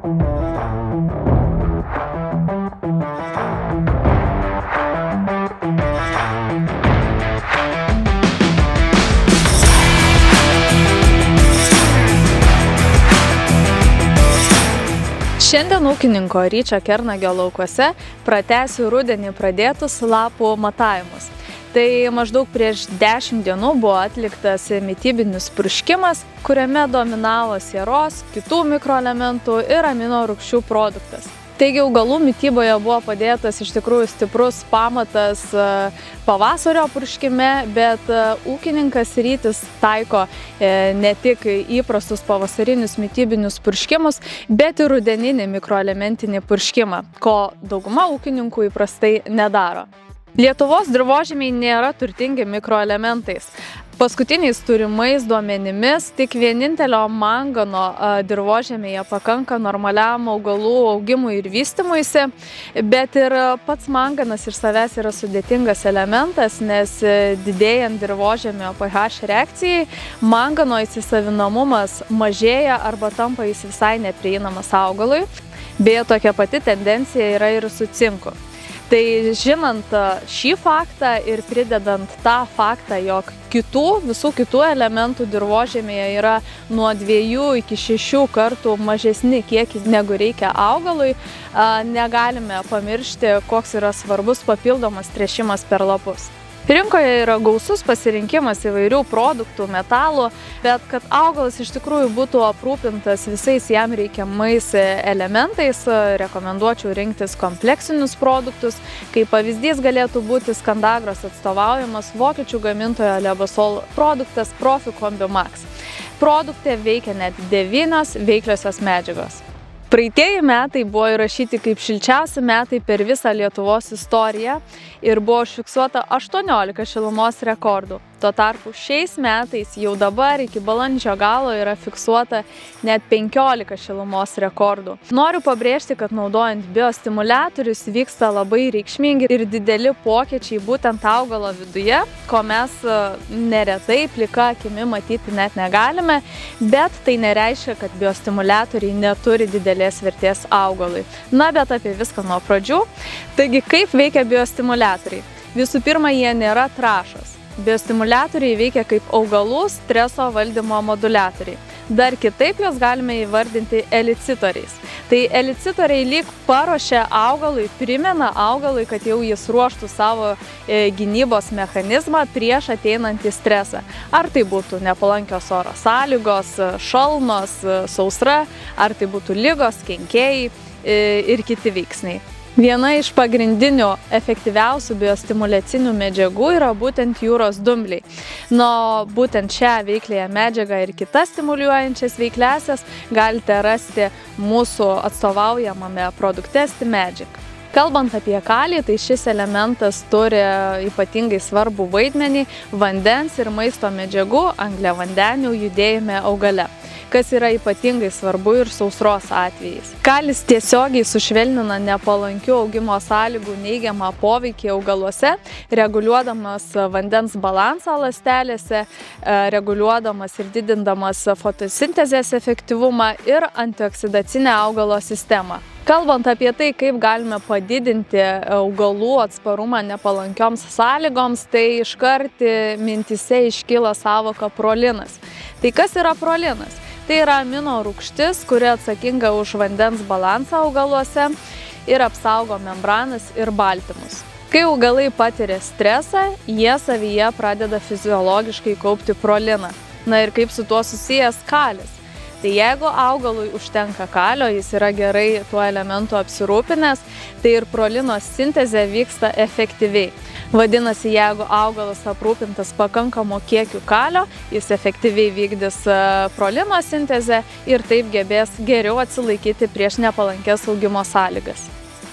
Šiandien ūkininko Ryčio Kernagio laukuose pratęsiu rudenį pradėtus lapų matavimus. Tai maždaug prieš 10 dienų buvo atliktas mitybinis purškimas, kuriame dominavo sieros, kitų mikroelementų ir amino rūgščių produktas. Taigi augalų mityboje buvo padėtas iš tikrųjų stiprus pamatas pavasario purškime, bet ūkininkas Rytis taiko ne tik įprastus pavasarinius mitybinius purškimus, bet ir rudeninį mikroelementinį purškimą, ko dauguma ūkininkų įprastai nedaro. Lietuvos dirvožemiai nėra turtingi mikroelementais. Paskutiniais turimais duomenimis tik vienintelio mangano dirvožemėje pakanka normaliam augalų augimui ir vystymuisi, bet ir pats manganas iš savęs yra sudėtingas elementas, nes didėjant dirvožemio pH reakcijai, mangano įsisavinamumas mažėja arba tampa jis visai neprieinamas augalui. Beje, tokia pati tendencija yra ir su cinku. Tai žinant šį faktą ir pridedant tą faktą, jog visų kitų elementų dirvožemėje yra nuo 2 iki 6 kartų mažesni kiekiai negu reikia augalui, negalime pamiršti, koks yra svarbus papildomas tręšimas per lapus. Rinkoje yra gausus pasirinkimas įvairių produktų, metalų, bet kad augalas iš tikrųjų būtų aprūpintas visais jam reikiamais elementais, rekomenduočiau rinktis kompleksinius produktus. Kaip pavyzdys galėtų būti Skandagros atstovaujamas vokiečių gamintojo Lebasol produktas Profi Combi Max. Produkte veikia net 9 veikliosios medžiagos. Praeitieji metai buvo įrašyti kaip šilčiausi metai per visą Lietuvos istoriją ir buvo užfiksuota 18 šilumos rekordų. Tuo tarpu šiais metais jau dabar iki balandžio galo yra fiksuota net 15 šilumos rekordų. Noriu pabrėžti, kad naudojant biostimuliatorius vyksta labai reikšmingi ir dideli pokyčiai būtent augalo viduje, ko mes neretai plika akimi matyti net negalime, bet tai nereiškia, kad biostimuliatoriai neturi didelės vertės augalui. Na, bet apie viską nuo pradžių. Taigi, kaip veikia biostimuliatoriai? Visų pirma, jie nėra trąšos. Biostimuliatoriai veikia kaip augalų streso valdymo moduliatoriai. Dar kitaip juos galime įvardinti elicitoriais. Tai elicitoriai lyg paruošia augalui, primena augalui, kad jau jis ruoštų savo gynybos mechanizmą prieš ateinantį stresą. Ar tai būtų nepalankios oro sąlygos, šalnos, sausra, ar tai būtų ligos, kenkėjai ir kiti veiksniai. Viena iš pagrindinių efektyviausių biostimuliacinių medžiagų yra būtent jūros dumbliai. Nuo būtent šią veikliąją medžiagą ir kitas stimuliuojančias veikliąsias galite rasti mūsų atstovaujamame produkte StiMagic. Kalbant apie kalį, tai šis elementas turi ypatingai svarbų vaidmenį vandens ir maisto medžiagų angliavandenių judėjime augale, kas yra ypatingai svarbu ir sausros atvejais. Kalis tiesiogiai sušvelnina nepalankių augimo sąlygų neigiamą poveikį augaluose, reguliuodamas vandens balansą ląstelėse, reguliuodamas ir didindamas fotosintezės efektyvumą ir antioksidacinę augalo sistemą. Kalbant apie tai, kaip galime padidinti augalų atsparumą nepalankioms sąlygoms, tai iškart mintyse iškyla sąvoka prolinas. Tai kas yra prolinas? Tai yra amino rūgštis, kuri atsakinga už vandens balansą augaluose ir apsaugo membranas ir baltymus. Kai augalai patiria stresą, jie savyje pradeda fiziologiškai kaupti proliną. Na ir kaip su tuo susijęs kalis? Tai jeigu augalui užtenka kalio, jis yra gerai tuo elementu apsirūpinęs, tai ir prolino sintezė vyksta efektyviai. Vadinasi, jeigu augalas aprūpintas pakankamu kiekiu kalio, jis efektyviai vykdys prolino sintezę ir taip gebės geriau atsilaikyti prieš nepalankės augimo sąlygas.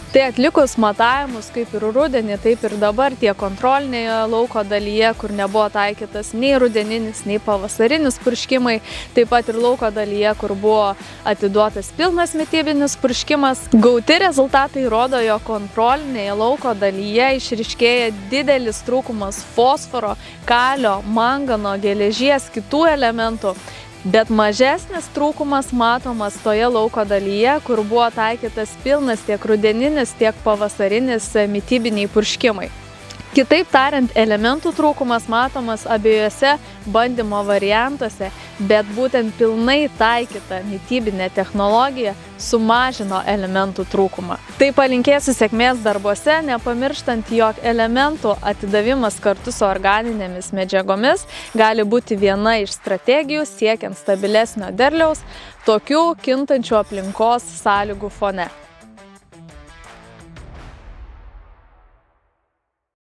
Tai atlikus matavimus kaip ir rudenį, taip ir dabar tiek kontrolinėje lauko dalyje, kur nebuvo taikytas nei rudeninis, nei pavasarinis purškimai, taip pat ir lauko dalyje, kur buvo atiduotas pilnas mitybinis purškimas, gauti rezultatai rodo, jog kontrolinėje lauko dalyje išryškėja didelis trūkumas fosforo, kalio, mangano, geležies, kitų elementų. Bet mažesnis trūkumas matomas toje lauko dalyje, kur buvo taikytas pilnas tiek rudeninis, tiek pavasarinis mitybiniai purškimai. Kitaip tariant, elementų trūkumas matomas abiejose bandymo variantuose, bet būtent pilnai taikyta mitybinė technologija sumažino elementų trūkumą. Tai palinkėsiu sėkmės darbuose, nepamirštant, jog elementų atidavimas kartu su organinėmis medžiagomis gali būti viena iš strategijų siekiant stabilesnio derliaus tokių kintančių aplinkos sąlygų fone.